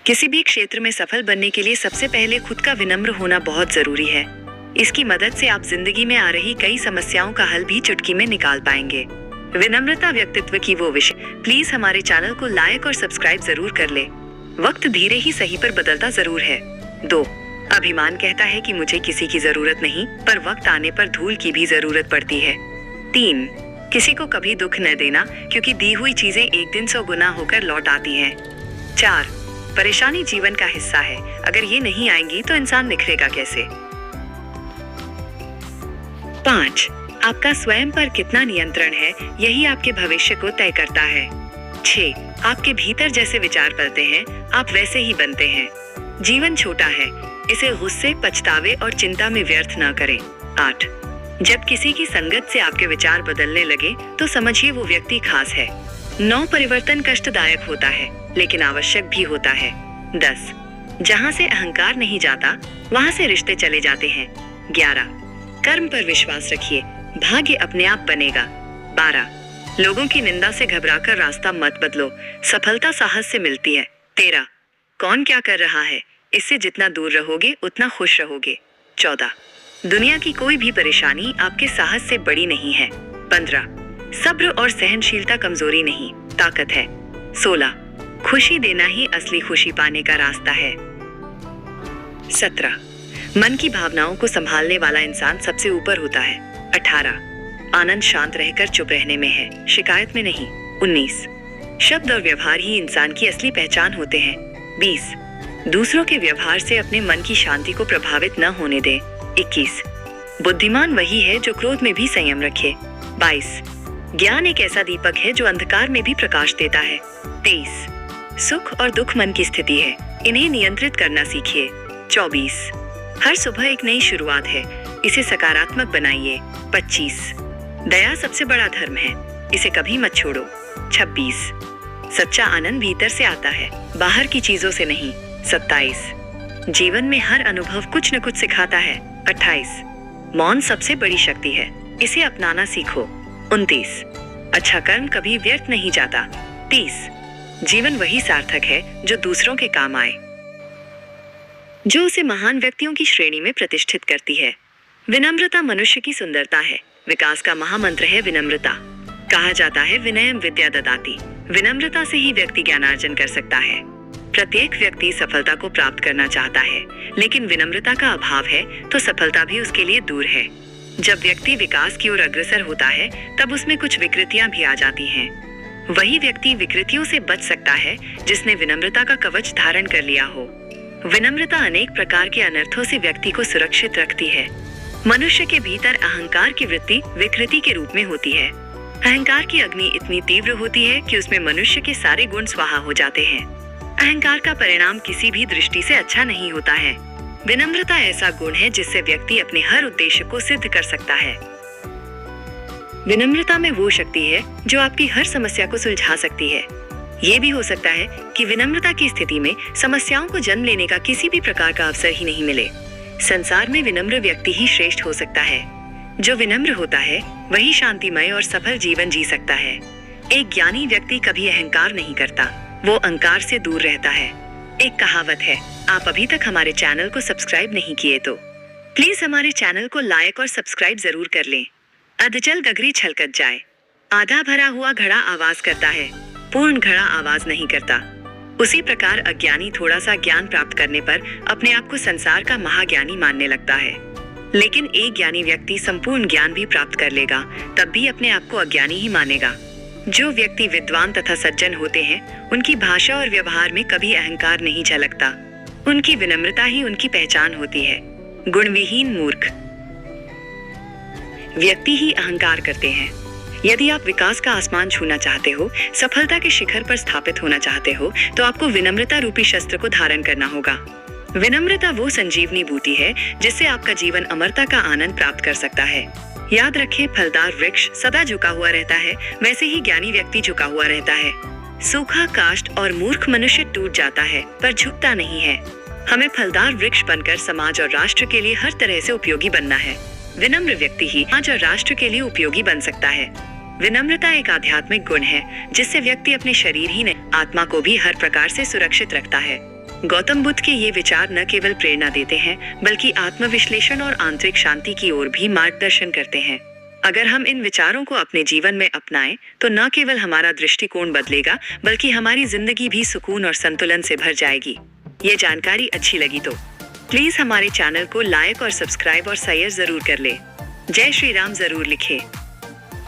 किसी भी क्षेत्र में सफल बनने के लिए सबसे पहले खुद का विनम्र होना बहुत जरूरी है। इसकी मदद से आप जिंदगी में आ रही कई समस्याओं का हल भी चुटकी में निकाल पाएंगे। विनम्रता व्यक्तित्व की वो विषय। प्लीज हमारे चैनल को लाइक और सब्सक्राइब जरूर कर ले। वक्त धीरे ही सही पर बदलता जरूर है। 2. अभिमान कहता है कि मुझे किसी की जरूरत नहीं, पर वक्त आने पर धूल की भी जरूरत पड़ती है। 3. किसी को कभी दुख न देना, क्योंकि दी हुई चीजें एक दिन 100 गुना होकर लौट आती हैं। 4. परेशानी जीवन का हिस्सा है, अगर ये नहीं आएंगी तो इंसान निखरेगा कैसे। 5. आपका स्वयं पर कितना नियंत्रण है, यही आपके भविष्य को तय करता है। 6. आपके भीतर जैसे विचार पलते हैं, आप वैसे ही बनते हैं। जीवन छोटा है, इसे गुस्से, पछतावे और चिंता में व्यर्थ न करें। 8. जब किसी की संगत से आपके विचार बदलने लगे तो समझिए वो व्यक्ति खास है। 9. परिवर्तन कष्टदायक होता है, लेकिन आवश्यक भी होता है। 10. जहाँ से अहंकार नहीं जाता, वहाँ से रिश्ते चले जाते हैं। 11. कर्म पर विश्वास रखिए, भाग्य अपने आप बनेगा। 12. लोगों की निंदा से घबराकर रास्ता मत बदलो, सफलता साहस से मिलती है। 13. कौन क्या कर रहा है, इससे जितना दूर रहोगे उतना खुश रहोगे। 14. दुनिया की कोई भी परेशानी आपके साहस से बड़ी नहीं है। 15. सब्र और सहनशीलता कमजोरी नहीं, ताकत है। 16. खुशी देना ही असली खुशी पाने का रास्ता है। 17. मन की भावनाओं को संभालने वाला इंसान सबसे ऊपर होता है। 18. आनंद शांत रहकर चुप रहने में है, शिकायत में नहीं। 19. शब्द और व्यवहार ही इंसान की असली पहचान होते हैं। 20. दूसरों के व्यवहार से अपने मन की शांति को प्रभावित न होने दे। 21. बुद्धिमान वही है जो क्रोध में भी संयम रखे। 22. ज्ञान एक ऐसा दीपक है जो अंधकार में भी प्रकाश देता है। 23. सुख और दुख मन की स्थिति है, इन्हें नियंत्रित करना सीखिए। 24. हर सुबह एक नई शुरुआत है, इसे सकारात्मक बनाइए। 25. दया सबसे बड़ा धर्म है, इसे कभी मत छोड़ो। 26. सच्चा आनंद भीतर से आता है, बाहर की चीजों से नहीं। 27. जीवन में हर अनुभव कुछ न कुछ सिखाता है। 28. मौन सबसे बड़ी शक्ति है, इसे अपनाना सीखो। 29. अच्छा कर्म कभी व्यर्थ नहीं जाता। 30. जीवन वही सार्थक है जो दूसरों के काम आए, जो उसे महान व्यक्तियों की श्रेणी में प्रतिष्ठित करती है। विनम्रता मनुष्य की सुंदरता है, विकास का महामंत्र है विनम्रता। कहा जाता है विनयम विद्या ददाति, विनम्रता से ही व्यक्ति ज्ञानार्जन कर सकता है। प्रत्येक व्यक्ति सफलता को प्राप्त करना चाहता है, लेकिन विनम्रता का अभाव है तो सफलता भी उसके लिए दूर है। जब व्यक्ति विकास की ओर अग्रसर होता है, तब उसमें कुछ विकृतियां भी आ जाती हैं। वही व्यक्ति विकृतियों से बच सकता है जिसने विनम्रता का कवच धारण कर लिया हो। विनम्रता अनेक प्रकार के अनर्थों से व्यक्ति को सुरक्षित रखती है। मनुष्य के भीतर अहंकार की वृत्ति विकृति के रूप में होती है। अहंकार की अग्नि इतनी तीव्र होती है कि उसमें मनुष्य के सारे गुण स्वाहा हो जाते हैं। अहंकार का परिणाम किसी भी दृष्टि से अच्छा नहीं होता है। विनम्रता ऐसा गुण है जिससे व्यक्ति अपने हर उद्देश्य को सिद्ध कर सकता है। विनम्रता में वो शक्ति है जो आपकी हर समस्या को सुलझा सकती है। ये भी हो सकता है कि विनम्रता की स्थिति में समस्याओं को जन्म लेने का किसी भी प्रकार का अवसर ही नहीं मिले। संसार में विनम्र व्यक्ति ही श्रेष्ठ हो सकता है। जो विनम्र होता है वही शांतिमय और सफल जीवन जी सकता है। एक ज्ञानी व्यक्ति कभी अहंकार नहीं करता, वो अहंकार से दूर रहता है। एक कहावत है, आप अभी तक हमारे चैनल को सब्सक्राइब नहीं किए तो प्लीज हमारे चैनल को लाइक और सब्सक्राइब जरूर कर लें। अधजल गगरी छलकत जाए, आधा भरा हुआ घड़ा आवाज करता है, पूर्ण घड़ा आवाज नहीं करता। उसी प्रकार अज्ञानी थोड़ा सा ज्ञान प्राप्त करने पर अपने आप को संसार का महाज्ञानी मानने लगता है, लेकिन एक ज्ञानी व्यक्ति संपूर्ण ज्ञान भी प्राप्त कर लेगा तब भी अपने आप को अज्ञानी ही मानेगा। जो व्यक्ति विद्वान तथा सज्जन होते हैं, उनकी भाषा और व्यवहार में कभी अहंकार नहीं झलकता। उनकी विनम्रता ही उनकी पहचान होती है। गुणविहीन मूर्ख व्यक्ति ही अहंकार करते हैं। यदि आप विकास का आसमान छूना चाहते हो, सफलता के शिखर पर स्थापित होना चाहते हो, तो आपको विनम्रता रूपी शस्त्र को धारण करना होगा। विनम्रता वो संजीवनी बूटी है जिससे आपका जीवन अमरता का आनंद प्राप्त कर सकता है। याद रखें, फलदार वृक्ष सदा झुका हुआ रहता है, वैसे ही ज्ञानी व्यक्ति झुका हुआ रहता है। सूखा, काष्ठ और मूर्ख मनुष्य टूट जाता है पर झुकता नहीं है। हमें फलदार वृक्ष बनकर समाज और राष्ट्र के लिए हर तरह से उपयोगी बनना है। विनम्र व्यक्ति ही समाज और राष्ट्र के लिए उपयोगी बन सकता है। विनम्रता एक आध्यात्मिक गुण है जिससे व्यक्ति अपने शरीर ही नहीं, आत्मा को भी हर प्रकार से सुरक्षित रखता है। गौतम बुद्ध के ये विचार न केवल प्रेरणा देते हैं बल्कि आत्मविश्लेषण और आंतरिक शांति की ओर भी मार्गदर्शन करते हैं। अगर हम इन विचारों को अपने जीवन में अपनाएं तो न केवल हमारा दृष्टिकोण बदलेगा बल्कि हमारी जिंदगी भी सुकून और संतुलन से भर जाएगी। ये जानकारी अच्छी लगी तो प्लीज हमारे चैनल को लाइक और सब्सक्राइब और शेयर जरूर कर ले। जय श्री राम जरूर लिखें।